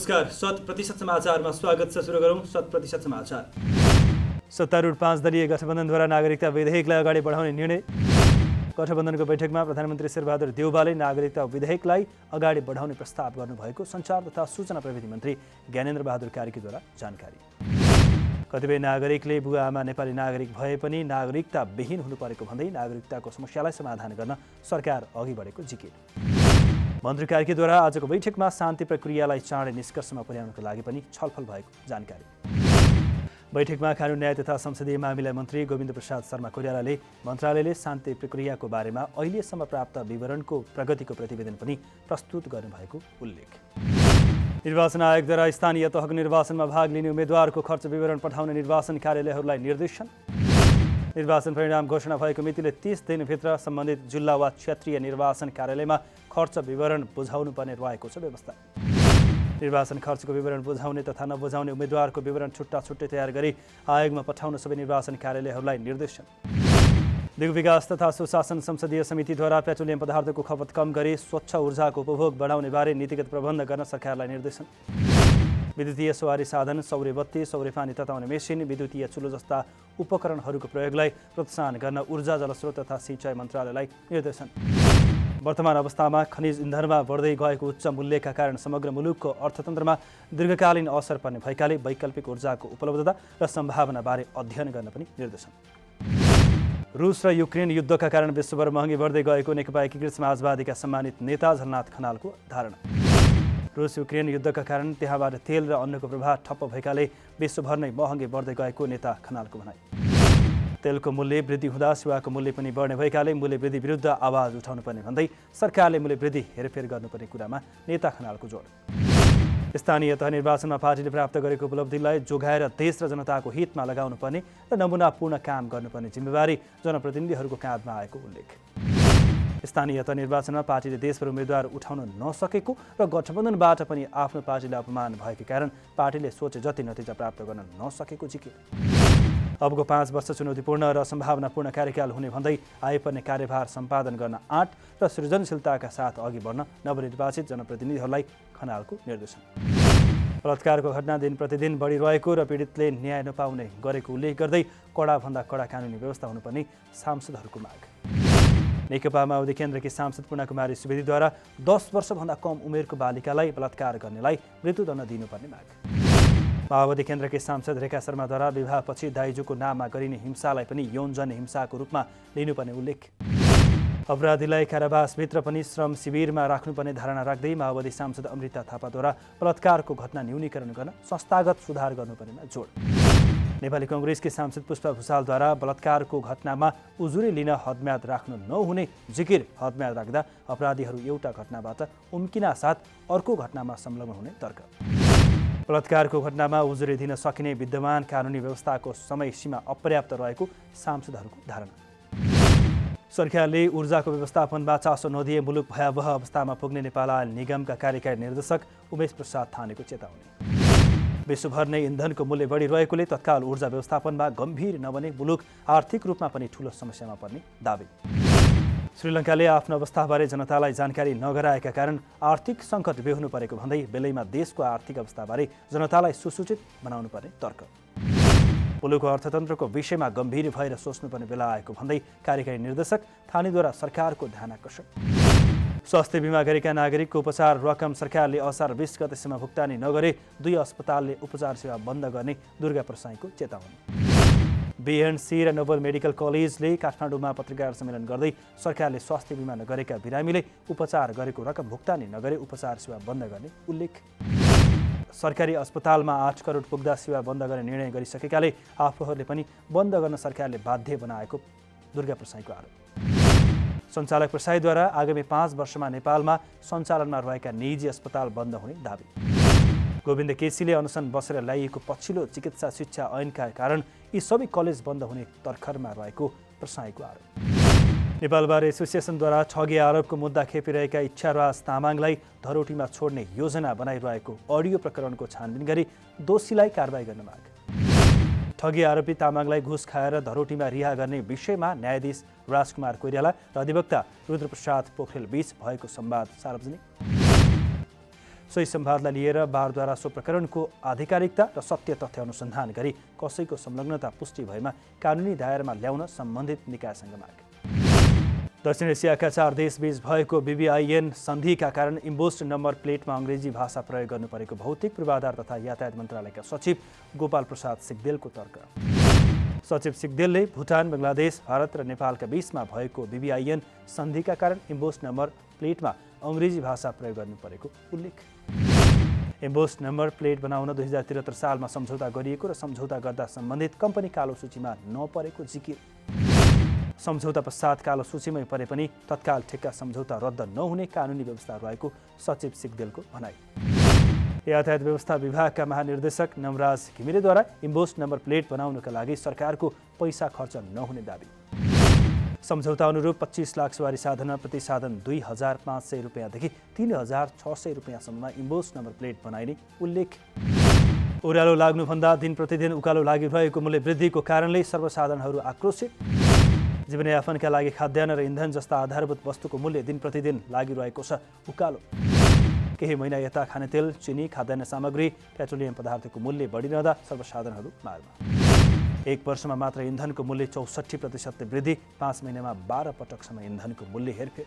नमस्कार, 100% समाचारमा स्वागत छ। सुरु गरौँ 100% समाचार। सत्तारूढ 5 दलीय गठबन्धनद्वारा नागरिकता विधेयकलाई अगाडि बढाउने निर्णय। गठबन्धनको बैठकमा प्रधानमन्त्री शेरबहादुर देउवाले नागरिकता विधेयकलाई अगाडि बढाउने प्रस्ताव गर्नुभएको सञ्चार तथा सूचना प्रविधि मन्त्री ज्ञानेन्द्र बहादुर कार्कीद्वारा जानकारी। कतिपय नागरिकले बुवाआमा नेपाली नागरिक भए पनि नागरिकता विहीन हुनु परेको भन्दै नागरिकताको समस्यालाई समाधान गर्न सरकार अघि बढेको जिकिर। मन्त्री कार्कीद्वारा आजको बैठकमा शान्ति प्रक्रियालाई चाँडै निष्कर्षमा पुर्याउनको लागि पनि छलफल भएको जानकारी। बैठकमा कानुन न्याय तथा संसदीय मामिला मन्त्री गोविन्द प्रसाद शर्मा कोइरालाले मन्त्रालयले शान्ति प्रक्रियाको बारेमा अहिलेसम्म प्राप्त विवरणको प्रगतिको प्रतिवेदन पनि प्रस्तुत गर्नुभएको उल्लेख। निर्वाचन आयोगद्वारा स्थानीय तहको निर्वाचनमा भाग लिने उम्मेद्वारको खर्च विवरण पठाउने निर्वाचन कार्यालयहरूलाई निर्देशन। निर्वाचन परिणाम घोषणा भएको मितिले 30 दिनभित्र सम्बन्धित जिल्ला वा क्षेत्रीय निर्वाचन कार्यालयमा खर्च विवरण बुझाउनु पर्ने रहेको छ व्यवस्था। निर्वाचन खर्चको विवरण बुझाउने तथा नबुझाउने उम्मेद्वारको विवरण छुट्टा छुट्टै तयार गरी आयोगमा पठाउन सबै निर्वाचन कार्यालयहरूलाई निर्देशन। दिगो विकास तथा सुशासन संसदीय समितिद्वारा पेट्रोलियम पदार्थको खपत कम गरी स्वच्छ ऊर्जाको उपभोग बढाउने बारे नीतिगत प्रबन्ध गर्न सरकारलाई निर्देशन। विद्युतीय सवारी साधन, सौर्य बत्ती, सौर्य पानी तताउने मेसिन, विद्युतीय चुलो जस्ता उपकरणहरूको प्रयोगलाई प्रोत्साहन गर्न ऊर्जा जलस्रोत तथा सिँचाइ मन्त्रालयलाई निर्देशन। वर्तमान अवस्थामा खनिज इन्धनमा बढ्दै गएको उच्च मूल्यका कारण समग्र मुलुकको अर्थतन्त्रमा दीर्घकालीन असर पर्ने भएकाले वैकल्पिक ऊर्जाको उपलब्धता र सम्भावनाबारे अध्ययन गर्न पनि निर्देशन। रुस र युक्रेन युद्धका कारण विश्वभर महँगी बढ्दै गएको नेकपा एकीकृत समाजवादीका सम्मानित नेता झलनाथ खनालको धारणा। रुस युक्रेन युद्धका कारण त्यहाँबाट तेल र अन्नको प्रवाह ठप्प भएकाले विश्वभर नै महँगी बढ्दै गएको नेता खनालको भनाइ। तेलको मूल्य वृद्धि हुँदा सेवाको मूल्य पनि बढ्ने भएकाले मूल्य वृद्धि विरुद्ध आवाज उठाउनुपर्ने भन्दै सरकारले मूल्य वृद्धि हेरफेर गर्नुपर्ने कुरामा नेता खनालको जोड। स्थानीय तह निर्वाचनमा पार्टीले प्राप्त गरेको उपलब्धिलाई जोगाएर देश र जनताको हितमा लगाउनुपर्ने र नमुनापूर्ण काम गर्नुपर्ने जिम्मेवारी जनप्रतिनिधिहरूको काँधमा आएको उल्लेख। स्थानीय तह निर्वाचनमा पार्टीले देशभर उम्मेद्वार उठाउन नसकेको र गठबन्धनबाट पनि आफ्नो पार्टीलाई अपमान भएको कारण पार्टीले सोचे जति नतिजा प्राप्त गर्न नसकेको जिकिर। अबको 5 वर्ष चुनौतीपूर्ण र सम्भावनापूर्ण कार्यकाल हुने भन्दै आइपर्ने कार्यभार सम्पादन गर्न आँट र सृजनशीलताका साथ अघि बढ्न नवनिर्वाचित जनप्रतिनिधिहरूलाई खनालको निर्देशन। बलात्कारको घटना दिन प्रतिदिन बढिरहेको र पीडितले न्याय नपाउने गरेको उल्लेख गर्दै कडाभन्दा कडा कानुनी व्यवस्था हुनुपर्ने सांसदहरूको माग। नेकपा माओवादी केन्द्रकी सांसद पूर्णा कुमारी सुवेदीद्वारा 10 वर्षभन्दा कम उमेरको बालिकालाई बलात्कार गर्नेलाई मृत्युदण्ड दिनुपर्ने माग। माओवादी केन्द्रकी सांसद रेखा शर्माद्वारा विवाहपछि दाइजोको नाममा गरिने हिंसालाई पनि यौनजन्य हिंसाको रूपमा लिनुपर्ने उल्लेख। अपराधीलाई कारावासभित्र पनि श्रम शिविरमा राख्नुपर्ने धारणा राख्दै माओवादी सांसद अमृता थापाद्वारा बलात्कारको घटना न्यूनीकरण गर्न संस्थागत सुधार गर्नुपर्नेमा जोड। नेपाली कांग्रेसकी सांसद पुष्पा भुसालद्वारा बलात्कारको घटनामा उजुरी लिन हदम्याद राख्नु नहुने जिकिर। हदम्याद राख्दा अपराधीहरू एउटा घटनाबाट उम्किना साथ अर्को घटनामा संलग्न हुने तर्क। बलात्कारको घटनामा उजुरी दिन सकिने विद्यमान कानुनी व्यवस्थाको समय सीमा अपर्याप्त रहेको सांसदहरूको धारणा। सरकारले ऊर्जाको व्यवस्थापनमा चासो नदिए मुलुक भयावह अवस्थामा पुग्ने नेपाल आयल निगमका कार्यकारी निर्देशक उमेश प्रसाद थानेको चेतावनी। विश्वभर नै इन्धनको मूल्य बढिरहेकोले तत्काल ऊर्जा व्यवस्थापनमा गम्भीर नबने मुलुक आर्थिक रूपमा पनि ठूलो समस्यामा पर्ने दावी। श्रीलङ्काले आफ्नो अवस्थाबारे जनतालाई जानकारी नगराएका कारण आर्थिक सङ्कट बेहोर्नु परेको भन्दै बेलैमा देशको आर्थिक अवस्थाबारे जनतालाई सुसूचित बनाउनु पर्ने तर्क। मुलुकको अर्थतन्त्रको विषयमा गम्भीर भएर सोच्नुपर्ने बेला आएको भन्दै कार्यकारी निर्देशक थानीद्वारा सरकारको ध्यान आकर्षण। स्वास्थ्य बिमा गरेका नागरिकको उपचार रकम सरकारले असार 20 गतेसम्म भुक्तानी नगरे 2 अस्पतालले उपचार सेवा बन्द गर्ने दुर्गा प्रसाईको चेतावनी। बीएनसी र नोबल मेडिकल कलेजले काठमाडौँमा पत्रकार सम्मेलन गर्दै सरकारले स्वास्थ्य बिमा नगरेका बिरामीले उपचार गरेको रकम भुक्तानी नगरे उपचार सेवा बन्द गर्ने उल्लेख। सरकारी अस्पतालमा 8 करोड पुग्दा सेवा बन्द गर्ने निर्णय गरिसकेकाले आफूहरूले पनि बन्द गर्न सरकारले बाध्य बनाएको दुर्गा प्रसाईको आरोप। सञ्चालक प्रसाईद्वारा आगामी 5 वर्षमा नेपालमा सञ्चालनमा रहेका निजी अस्पताल बन्द हुने दावी। गोविन्द केसीले अनसन बसेर ल्याइएको पछिल्लो चिकित्सा शिक्षा ऐनका कारण यी सबै कलेज बन्द हुने तर्खरमा रहेको प्रसाईको आरोप। नेपाल बार एसोसिएसनद्वारा ठगी आरोपको मुद्दा खेपिरहेका इच्छाराज तामाङलाई धरोटीमा छोड्ने योजना बनाइरहेको अडियो प्रकरणको छानबिन गरी दोषीलाई कारबाही गर्न माग। ठगी आरोपी तामाङलाई घुस खाएर धरोटीमा रिहा गर्ने विषयमा न्यायाधीश राजकुमार कोइराला र अधिवक्ता रुद्रप्रसाद पोखरेल बीच भएको संवाद सार्वजनिक। सोही संवादलाई लिएर बारद्वारा सो प्रकरणको आधिकारिकता र सत्य तथ्य अनुसन्धान गरी कसैको संलग्नता पुष्टि भएमा कानुनी दायरामा ल्याउन सम्बन्धित निकायसँग माग। दक्षिण एसियाका 4 देशबीच भएको BBIN सन्धिका कारण इम्बोस्ड नम्बर प्लेटमा अङ्ग्रेजी भाषा प्रयोग गर्नु परेको भौतिक पूर्वाधार तथा यातायात मन्त्रालयका सचिव गोपाल प्रसाद सिग्देलको तर्क। सचिव सिग्देलले भुटान, बङ्गलादेश, भारत र नेपालका बीचमा भएको BBIN सन्धिका कारण इम्बोस्ड नम्बर प्लेटमा अङ्ग्रेजी भाषा प्रयोग गर्नु परेको उल्लेख। इम्बोस्ड नम्बर प्लेट बनाउन 2073 सालमा सम्झौता गरिएको र सम्झौता गर्दा सम्बन्धित कम्पनी कालो सूचीमा नपरेको जिकिर। सम्झौता पश्चात कालो सूचीमै परे पनि तत्काल ठेक्का सम्झौता रद्द नहुने कानुनी व्यवस्था रहेको सचिव सिग्देलको भनाइ। यातायात व्यवस्था विभागका महानिर्देशक नवराज घिमिरेद्वारा इम्बोस्ड नम्बर प्लेट बनाउनका लागि सरकारको पैसा खर्च नहुने दाबी। सम्झौता अनुरूप 25 लाख सवारी साधनमा प्रति साधन 2,500 रुपियाँदेखि 3,600 रुपियाँसम्ममा इम्बोस्ड नम्बर प्लेट बनाइने उल्लेख। ओह्रालो लाग्नुभन्दा दिन प्रतिदिन उकालो लागिरहेको मूल्य वृद्धिको कारणले सर्वसाधारणहरू आक्रोशित। जीवनयापनका लागि खाद्यान्न र इन्धन जस्ता आधारभूत वस्तुको मूल्य दिन प्रतिदिन लागिरहेको छ उकालो। केही महिना यता खानेतेल, चिनी, खाद्यान्न सामग्री, पेट्रोलियम पदार्थको मूल्य बढिरहँदा सर्वसाधारणहरू मारमा। 1 वर्षमा मात्र इन्धनको मूल्य 64% वृद्धि, 5 महिनामा 12 पटकसम्म इन्धनको मूल्य हेरफेर।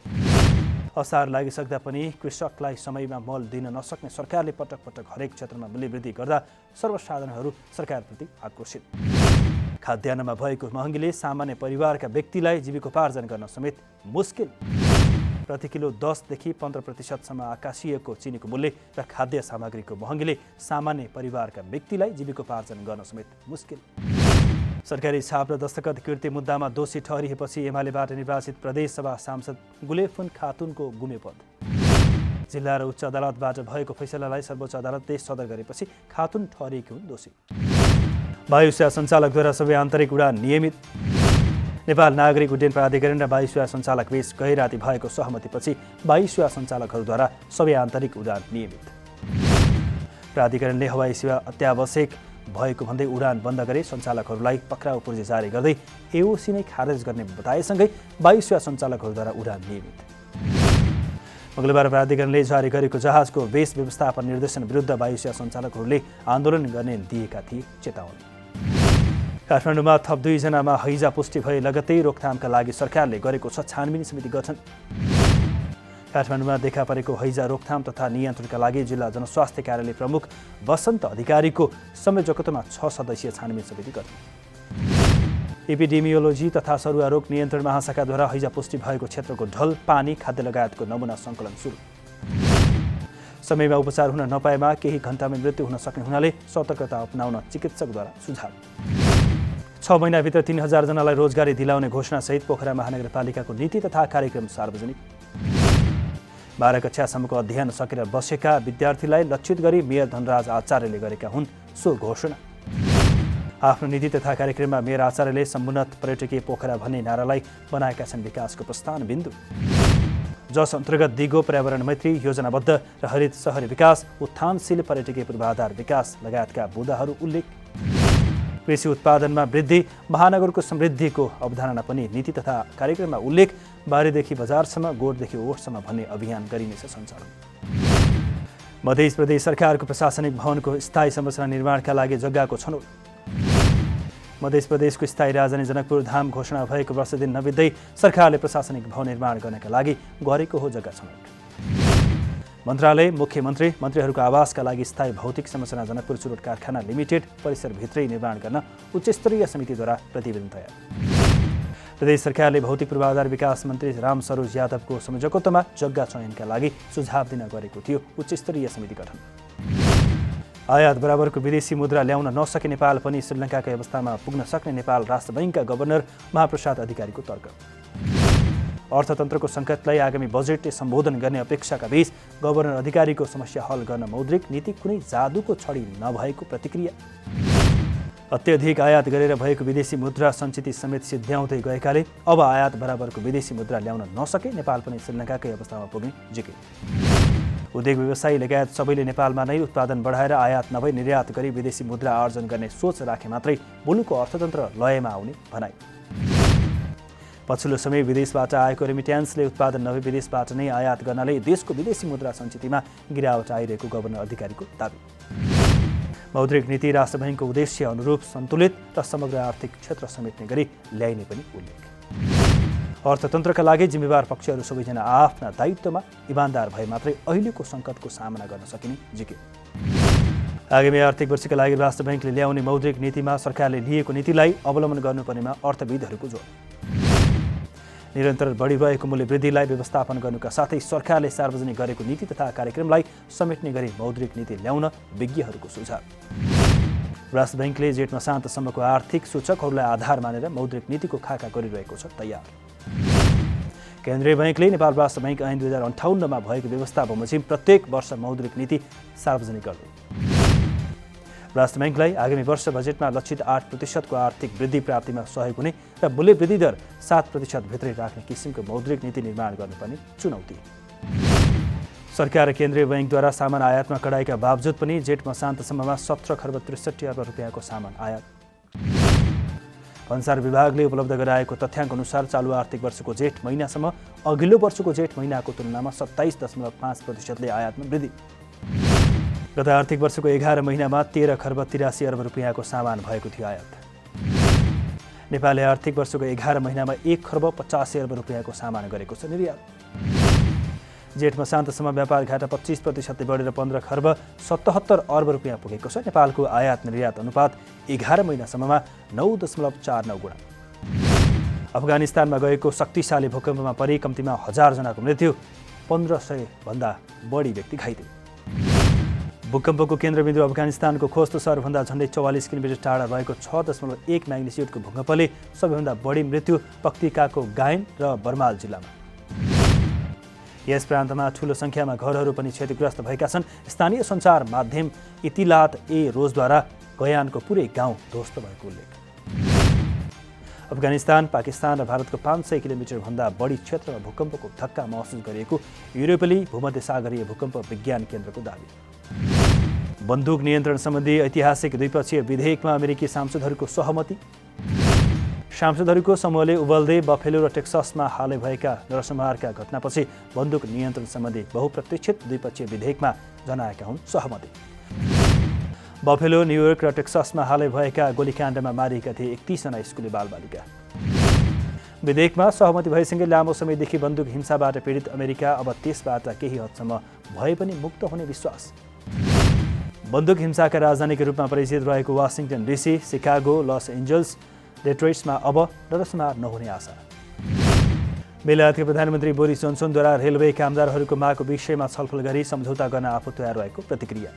असार लागिसक्दा पनि कृषकलाई समयमा मल दिन नसक्ने सरकारले पटक पटक हरेक क्षेत्रमा मूल्य वृद्धि गर्दा सर्वसाधारणहरू सरकारप्रति आक्रोशित। खाद्यान्नमा भएको महँगीले सामान्य परिवारका व्यक्तिलाई जीविकोपार्जन गर्न समेत मुस्किल। प्रति किलो 10 देखि 15% आकाशिएको चिनीको मूल्य र खाद्य सामग्रीको महँगीले सामान्य परिवारका व्यक्तिलाई जीविकोपार्जन गर्न समेत मुस्किल। सरकारी छाप र दस्तखत कृत्य मुद्दामा दोषी ठहरिएपछि एमालेबाट निर्वाचित प्रदेशसभा सांसद गुलेफुन खातुनको गुमे पद। जिल्ला र उच्च अदालतबाट भएको फैसलालाई सर्वोच्च अदालतले सदर गरेपछि खातुन ठहरिएकी हुन् दोषी। वायुसेवा सञ्चालकद्वारा सबै आन्तरिक उडान नियमित। नेपाल नागरिक उड्डयन प्राधिकरण र वायुसेवा सञ्चालक बीच गैराती भएको सहमतिपछि वायुसेवा सञ्चालकहरूद्वारा सबै आन्तरिक उडान नियमित। प्राधिकरणले हवाई सेवा अत्यावश्यक भएको भन्दै उडान बन्द गरे सञ्चालकहरूलाई पक्राउ पूर्जी जारी गर्दै AOC नै खारेज गर्ने बताएसँगै वायुसेवा सञ्चालकहरूद्वारा उडान नियमित। मङ्गलबार प्राधिकरणले जारी गरेको जहाजको वेश व्यवस्थापन निर्देशन विरुद्ध वायुसेवा सञ्चालकहरूले आन्दोलन गर्ने दिएका थिए चेतावनी। काठमाडौँमा थप 2 जनामा हैजा पुष्टि भए लगत्तै रोकथामका लागि सरकारले गरेको छ छानबिन समिति गठन। काठमाडौँमा देखा परेको हैजा रोकथाम तथा नियन्त्रणका लागि जिल्ला जनस्वास्थ्य कार्यालय प्रमुख वसन्त अधिकारीको संयोजकत्वमा 6 सदस्यीय छानबिन समिति गठन। एपिडेमियोलोजी तथा सरुवा रोग नियन्त्रण महाशाखाद्वारा हैजा पुष्टि भएको क्षेत्रको ढल, पानी, खाद्य लगायतको नमुना सङ्कलन सुरु। समयमा उपचार हुन नपाएमा केही घण्टामै मृत्यु हुन सक्ने हुनाले सतर्कता अपनाउन चिकित्सकद्वारा सुझाव। 6 महिनाभित्र 3,000 जनालाई रोजगारी दिलाउने घोषणासहित पोखरा महानगरपालिकाको नीति तथा कार्यक्रम सार्वजनिक। 12 कक्षासम्मको अध्ययन सकेर बसेका विद्यार्थीलाई लक्षित गरी मेयर धनराज आचार्यले गरेका हुन् सो घोषणा। आफ्नो नीति तथा कार्यक्रममा मेयर आचार्यले समुन्नत पर्यटकीय पोखरा भन्ने नारालाई बनाएका छन् विकासको प्रस्थान बिन्दु। जस अन्तर्गत दिगो पर्यावरण मैत्री, योजनाबद्ध र हरित सहरी विकास, उत्थानशील पर्यटकीय पूर्वाधार विकास लगायतका बुँदाहरू उल्लेख। कृषि उत्पादनमा वृद्धि, महानगरको समृद्धिको अवधारणा पनि नीति तथा कार्यक्रममा उल्लेख। बारीदेखि बजारसम्म, गोठदेखि ओठसम्म भन्ने अभियान गरिनेछ सञ्चालन। मध्य प्रदेश सरकारको प्रशासनिक भवनको स्थायी संरचना निर्माणका लागि जग्गाको छनौट। मध्य प्रदेशको स्थायी राजधानी जनकपुर धाम घोषणा भएको वर्ष दिन नबित्दै सरकारले प्रशासनिक भवन निर्माण गर्नका लागि गरेको हो जग्गा छनौट। मन्त्रालय, मुख्यमन्त्री, मन्त्रीहरूको आवासका लागि स्थायी भौतिक संरचना जनकपुर चुरोट कारखाना लिमिटेड परिसरभित्रै निर्माण गर्न उच्चस्तरीय समितिद्वारा प्रतिवेदन तयार। प्रदेश सरकारले भौतिक पूर्वाधार विकास मन्त्री राम सरोज यादवको संयोजकत्वमा जग्गा चयनका लागि सुझाव दिन गरेको थियो उच्चस्तरीय समिति गठन। आयात बराबरको विदेशी मुद्रा ल्याउन नसके नेपाल पनि श्रीलङ्काकै अवस्थामा पुग्न सक्ने नेपाल राष्ट्र बैङ्कका गभर्नर महाप्रसाद अधिकारीको तर्क। अर्थतन्त्रको सङ्कटलाई आगामी बजेटले सम्बोधन गर्ने अपेक्षाका बीच गभर्नर अधिकारीको समस्या हल गर्न मौद्रिक नीति कुनै जादुको छडी नभएको प्रतिक्रिया। अत्यधिक आयात गरेर भएको विदेशी मुद्रा सञ्चित समेत सिद्ध्याउँदै गएकाले अब आयात बराबरको विदेशी मुद्रा ल्याउन नसके नेपाल पनि श्रीलङ्काकै अवस्थामा पुग्ने जिकिर। उद्योग व्यवसायी लगायत सबैले नेपालमा नै उत्पादन बढाएर आयात नभई निर्यात गरी विदेशी मुद्रा आर्जन गर्ने सोच राखे मात्रै मुलुकको अर्थतन्त्र लयमा आउने भनाइ। पछिल्लो समय विदेशबाट आएको रेमिट्यान्सले उत्पादन नभई विदेशबाट नै आयात गर्नाले देशको विदेशी मुद्रा सञ्चितमा गिरावट आइरहेको गभर्नर अधिकारीको दाबी। मौद्रिक नीति राष्ट्र बैंकको उद्देश्य अनुरूप सन्तुलित र समग्र आर्थिक क्षेत्र समेट्ने गरी ल्याइने पनि उल्लेख। अर्थतन्त्रका लागि जिम्मेवार पक्षहरू सबैजना आफ्ना दायित्वमा इमान्दार भए मात्रै अहिलेको सङ्कटको सामना गर्न सकिने जिज्ञा। आगामी आर्थिक वर्षका लागि राष्ट्र बैंकले ल्याउने मौद्रिक नीतिमा सरकारले लिएको नीतिलाई अवलम्बन गर्नुपर्नेमा अर्थविदहरूको जोड। निरन्तर बढिरहेको मूल्य वृद्धिलाई व्यवस्थापन गर्नुका साथै सरकारले सार्वजनिक गरेको नीति तथा कार्यक्रमलाई समेट्ने गरी मौद्रिक नीति ल्याउन विज्ञहरूको सुझाव। राष्ट्र बैंकले जेठ मसान्तसम्मको आर्थिक सूचकहरूलाई आधार मानेर मौद्रिक नीतिको खाका गरिरहेको छ तयार। केन्द्रीय बैंकले नेपाल राष्ट्र बैंक ऐन 2058 भएको व्यवस्था बमोजिम प्रत्येक वर्ष मौद्रिक नीति सार्वजनिक गर्दै राष्ट्र बैंकलाई आगामी वर्ष बजेटमा लक्षित 8% को आर्थिक वृद्धि प्राप्तिमा सहयोग हुने र मूल्य वृद्धि दर 7% भित्रै राख्ने किसिमको मौद्रिक नीति निर्माण गर्नुपर्ने चुनौती। सरकार र केन्द्रीय बैंकद्वारा सामान आयातमा कडाइका बावजुद पनि जेठ मसान्तसम्ममा 17 खर्ब 63 अर्ब रुपियाँको सामान आयात। भन्सार विभागले उपलब्ध गराएको तथ्याङ्क अनुसार चालु आर्थिक वर्षको जेठ महिनासम्म अघिल्लो वर्षको जेठ महिनाको तुलनामा 27.5%ले आयातमा वृद्धि। गत आर्थिक वर्षको 11 महिनामा 13 खर्ब 83 अर्ब रुपियाँको सामान भएको थियो आयात। नेपालले आर्थिक वर्षको 11 महिनामा 1 खर्ब 85 अर्ब रुपियाँको सामान गरेको छ निर्यात। जेठ मसान्तसम्म व्यापार घाटा 25%ले बढेर 15 खर्ब 77 अर्ब रुपियाँ पुगेको छ। नेपालको आयात निर्यात अनुपात 11 महिनासम्ममा 9.49 गुणा। अफगानिस्तानमा गएको शक्तिशाली भूकम्पमा परि कम्तीमा 1000 जनाको मृत्यु, 1500 भन्दा बढी व्यक्ति घाइते। भूकम्पको केन्द्रबिन्दु अफगानिस्तानको खोस्तो सहरभन्दा झन्डै 44 किलोमिटर टाढा रहेको 6.1 म्याग्निट्युडको भूकम्पले सबैभन्दा बढी मृत्यु पक्तिकाको गायन र बर्माल जिल्लामा। यस प्रान्तमा ठूलो सङ्ख्यामा घरहरू पनि क्षतिग्रस्त भएका छन्। स्थानीय सञ्चार माध्यम इतिलात ए रोजद्वारा गयानको पुरै गाउँ ध्वस्त भएको उल्लेख। अफगानिस्तान, पाकिस्तान र भारतको 500 किलोमिटरभन्दा बढी क्षेत्रमा भूकम्पको धक्का महसुस गरिएको युरोपेली भूमध्यसागरीय भूकम्प विज्ञान केन्द्रको दाबी। बन्दुक नियन्त्रण सम्बन्धी ऐतिहासिक द्विपक्षीय विधेयकमा अमेरिकी सांसदहरूको सहमति। सांसदहरूको समूहले उबल्दै बफेलो र टेक्ससमा हालै भएका नरसंहारका घटनापछि बन्दुक नियन्त्रण सम्बन्धी बहुप्रतीक्षित द्विपक्षीय विधेयकमा जनाएका हुन् सहमति। बफेलो, न्युयोर्क र टेक्ससमा हालै भएका गोलीकाण्डमा मारिएका थिए 31 जना स्कुले बालबालिका। विधेयकमा सहमति भएसँगै लामो समयदेखि बन्दुक हिंसाबाट पीडित अमेरिका अब त्यसबाट केही हदसम्म भए पनि मुक्त हुने विश्वास। बन्दुक हिंसाका राजधानीका रूपमा परिचित रहेको Washington DC, Chicago, Los Angeles, डेट्रोइट्समा अब नरसंहार नहुने आशा। बेलायतका प्रधानमन्त्री बोरिस जोन्सनद्वारा रेलवे कामदारहरूको मागको विषयमा छलफल गरी सम्झौता गर्न आफू तयार रहेको प्रतिक्रिया।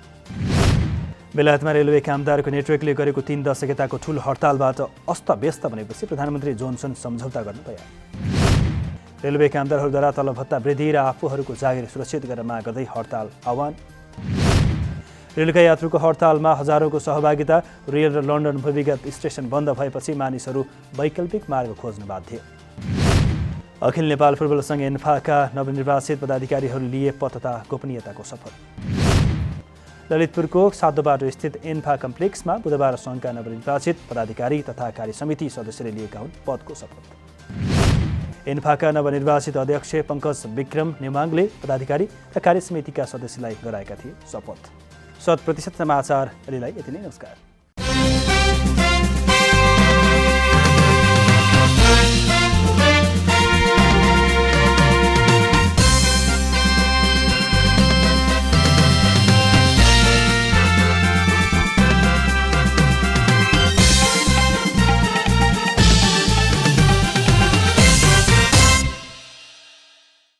बेलायतमा रेलवे कामदारको नेटवर्कले गरेको 3 दशकताको ठूलो हडतालबाट अस्तव्यस्त बनेपछि प्रधानमन्त्री जोन्सन सम्झौता गर्न तयार। रेलवे कामदारहरूद्वारा तलब भत्ता वृद्धि र आफूहरूको जागिर सुरक्षित गर्न माग गर्दै हडताल आह्वान। रेलका यात्रुको हडतालमा हजारौंको सहभागिता। रेल र लन्डन भूमिगत स्टेसन बन्द भएपछि मानिसहरू वैकल्पिक मार्ग खोज्न बाध्य। अखिल नेपाल फुटबल संघ एन्फाका नवनिर्वाचित पदाधिकारीहरू लिए पद तथा गोपनीयताको शपथ। ललितपुरको सातोबाटो स्थित एन्फा कम्प्लेक्समा बुधबार संघका नवनिर्वाचित पदाधिकारी तथा कार्यसमिति सदस्यले लिएका हुन् पदको शपथ। एन्फाका नवनिर्वाचित अध्यक्ष पङ्कज विक्रम नेमाङले पदाधिकारी र कार्यसमितिका सदस्यलाई गराएका थिए शपथ। 100% समाचार अहिलेलाई यति नै। नमस्कार।